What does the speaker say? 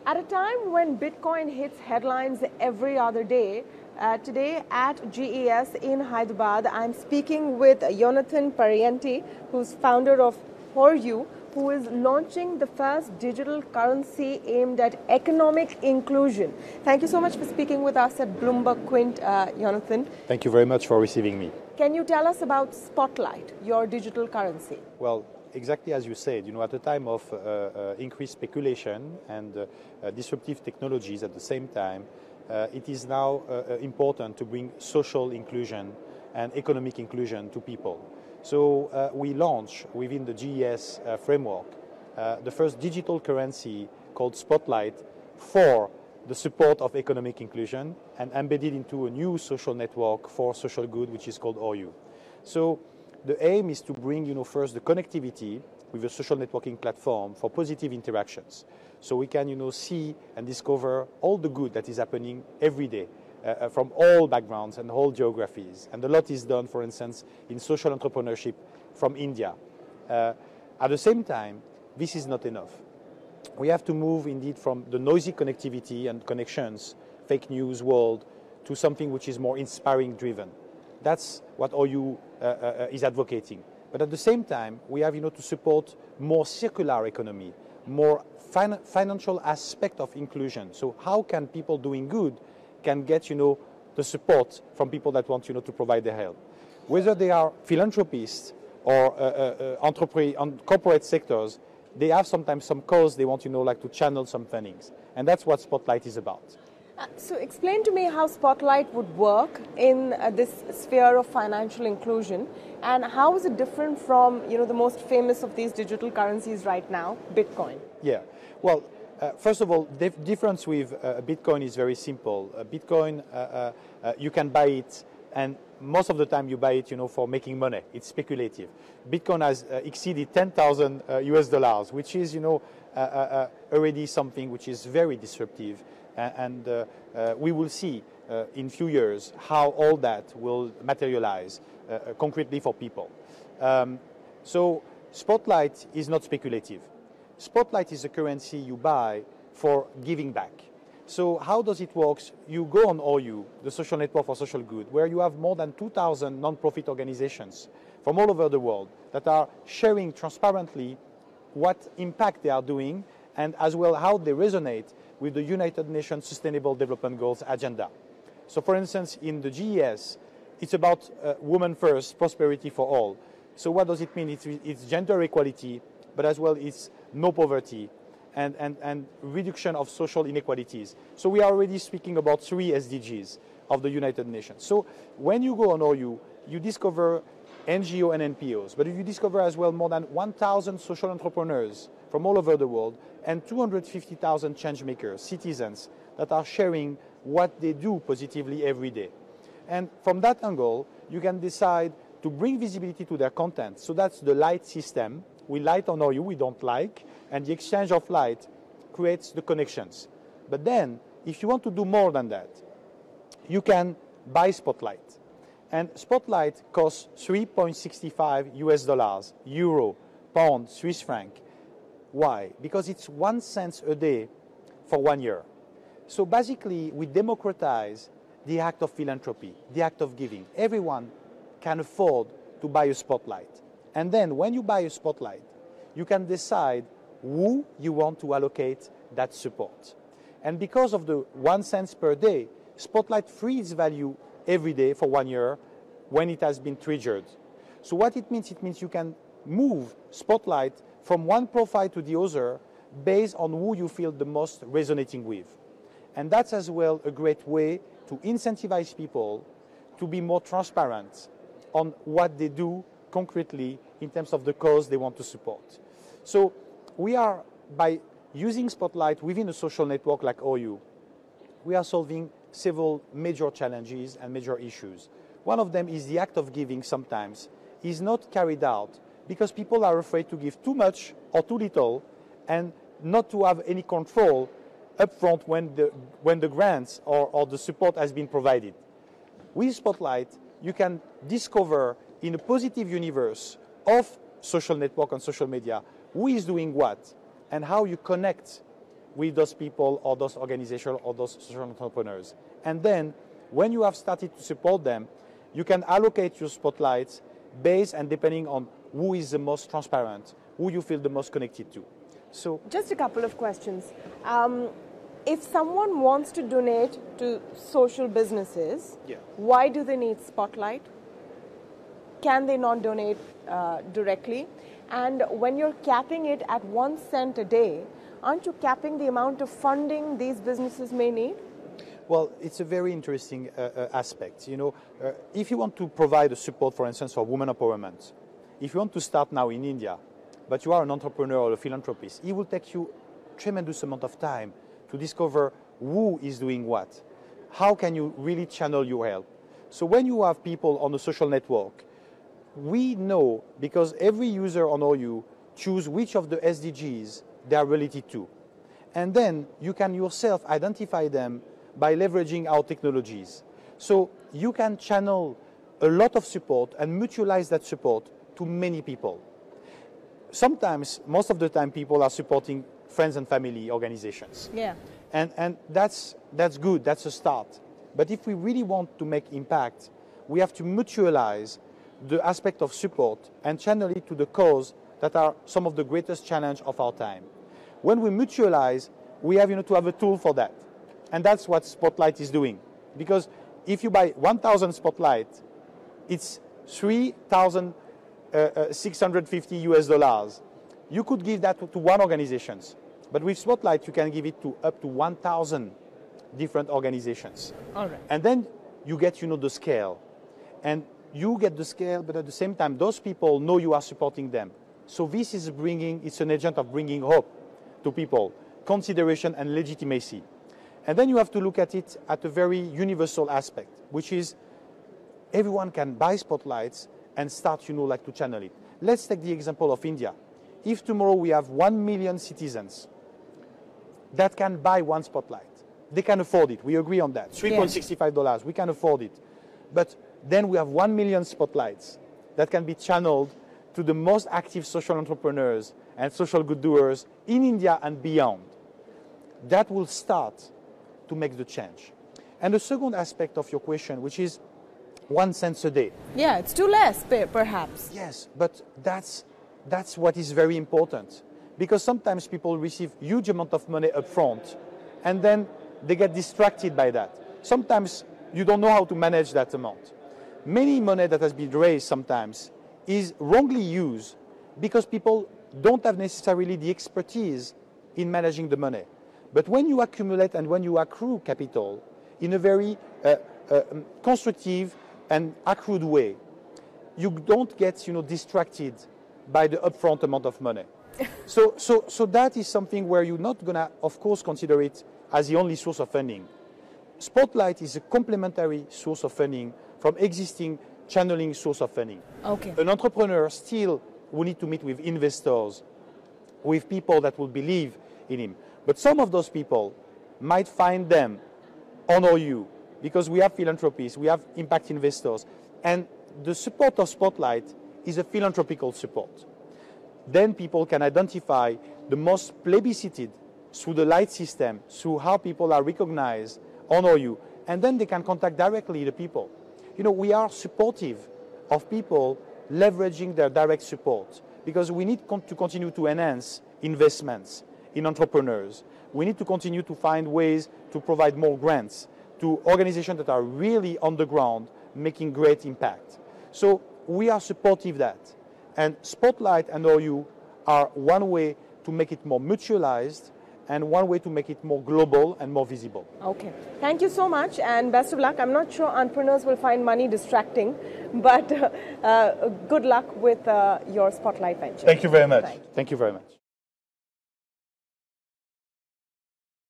At a time when Bitcoin hits headlines every other day, today at GES in Hyderabad, I'm speaking with Yonathan Parienti, who's founder of Horyou, who is launching the first digital currency aimed at economic inclusion. Thank you so much for speaking with us at BloombergQuint, Yonathan. Thank you very much for receiving me. Can you tell us about Spotlight, your digital currency? Well, exactly as you said, at a time of increased speculation and disruptive technologies at the same time, it is now important to bring social inclusion and economic inclusion to people. So we launch within the GES framework the first digital currency called Spotlight for the support of economic inclusion and embedded into a new social network for social good, which is called Horyou. So the aim is to bring, first the connectivity with a social networking platform for positive interactions. So we can, see and discover all the good that is happening every day from all backgrounds and all geographies. And a lot is done, for instance, in social entrepreneurship from India. At the same time, this is not enough. We have to move indeed from the noisy connectivity and connections, fake news world, to something which is more inspiring driven. That's what Horyou is advocating. But at the same time, we have to support more circular economy, more financial aspect of inclusion. So how can people doing good can get the support from people that want to provide their help? Whether they are philanthropists or corporate sectors, they have sometimes some cause they want like to channel some fundings. And that's what Spotlight is about. So explain to me how Spotlight would work in this sphere of financial inclusion, and how is it different from the most famous of these digital currencies right now, Bitcoin? Yeah, well, first of all, the difference with Bitcoin is very simple. Bitcoin, you can buy it, and most of the time you buy it for making money. It's speculative. Bitcoin has exceeded 10,000 US dollars, which is already something which is very disruptive. And we will see in few years how all that will materialize concretely for people. So Spotlight is not speculative. Spotlight is a currency you buy for giving back. So how does it work? You go on Horyou, the social network for social good, where you have more than 2,000 non-profit organizations from all over the world that are sharing transparently what impact they are doing and as well how they resonate with the United Nations Sustainable Development Goals agenda. So for instance, in the GES, it's about women first, prosperity for all. So what does it mean? It's gender equality, but as well it's no poverty and reduction of social inequalities. So we are already speaking about 3 SDGs of the United Nations. So when you go on Horyou, you discover NGO and NPOs, but you discover as well more than 1,000 social entrepreneurs from all over the world and 250,000 change makers, citizens that are sharing what they do positively every day. And from that angle, you can decide to bring visibility to their content. So that's the light system. We light on Horyou, we don't like, and the exchange of light creates the connections. But then, if you want to do more than that, you can buy Spotlight. And Spotlight costs 3.65 US dollars, euro, pound, Swiss franc. Why? Because it's 1 cent a day for 1 year. So basically, we democratize the act of philanthropy, the act of giving. Everyone can afford to buy a Spotlight. And then when you buy a Spotlight, you can decide who you want to allocate that support. And because of the 1 cent per day, Spotlight frees value every day for 1 year when it has been triggered. So what it means you can move Spotlight from one profile to the other based on who you feel the most resonating with. And that's as well a great way to incentivize people to be more transparent on what they do concretely in terms of the cause they want to support. So we are, by using Spotlight within a social network like Horyou, we are solving several major challenges and major issues. One of them is the act of giving sometimes is not carried out because people are afraid to give too much or too little and not to have any control upfront when the grants or the support has been provided. With Spotlight, you can discover in a positive universe of social network and social media who is doing what and how you connect with those people or those organizations or those social entrepreneurs. And then when you have started to support them, you can allocate your spotlights based and depending on who is the most transparent, who you feel the most connected to. So, just a couple of questions. If someone wants to donate to social businesses, why do they need spotlight? Can they not donate directly? And when you're capping it at 1 cent a day, aren't you capping the amount of funding these businesses may need? Well, it's a very interesting aspect. If you want to provide a support, for instance, for women empowerment, if you want to start now in India, but you are an entrepreneur or a philanthropist, it will take you a tremendous amount of time to discover who is doing what. How can you really channel your help? So when you have people on a social network, we know because every user on Horyou choose which of the SDGs they are related to. And then you can yourself identify them by leveraging our technologies. So you can channel a lot of support and mutualize that support to many people. Sometimes, most of the time, people are supporting friends and family organizations. Yeah. And that's good, that's a start. But if we really want to make impact, we have to mutualize the aspect of support and channel it to the cause that are some of the greatest challenge of our time. When we mutualize, we have to have a tool for that. And that's what Spotlight is doing. Because if you buy 1,000 Spotlight, it's $3,650 US. You could give that to one organization. But with Spotlight, you can give it to up to 1,000 different organizations. All right. And then you get, the scale. And you get the scale, but at the same time, those people know you are supporting them. So this is it's an agent of bringing hope to people, consideration and legitimacy. And then you have to look at it at a very universal aspect, which is everyone can buy spotlights and start, to channel it. Let's take the example of India. If tomorrow we have 1 million citizens that can buy one spotlight, they can afford it. We agree on that. $3.65, we can afford it. But then we have 1 million spotlights that can be channeled to the most active social entrepreneurs and social good doers in India and beyond. That will start to make the change. And the second aspect of your question, which is 1 cent a day. Yeah, it's too less, perhaps. Yes, but that's what is very important. Because sometimes people receive huge amount of money up front, and then they get distracted by that. Sometimes you don't know how to manage that amount. Many money that has been raised sometimes is wrongly used because people don't have necessarily the expertise in managing the money. But when you accumulate and when you accrue capital in a very constructive and accrued way, you don't get distracted by the upfront amount of money. So that is something where you're not going to, of course, consider it as the only source of funding. Spotlight is a complementary source of funding from existing channeling source of funding. Okay. An entrepreneur still will need to meet with investors, with people that will believe in him. But some of those people might find them on Horyou because we have philanthropists, we have impact investors, and the support of Spotlight is a philanthropical support. Then people can identify the most plebiscited through the light system, through how people are recognized on Horyou, and then they can contact directly the people. We are supportive of people leveraging their direct support because we need to continue to enhance investments in entrepreneurs. We need to continue to find ways to provide more grants to organizations that are really on the ground making great impact. So we are supportive of that. And Spotlight and Horyou are one way to make it more mutualized and one way to make it more global and more visible. Okay. Thank you so much and best of luck. I'm not sure entrepreneurs will find money distracting, but good luck with your Spotlight venture. Thank you very much. Thank you very much.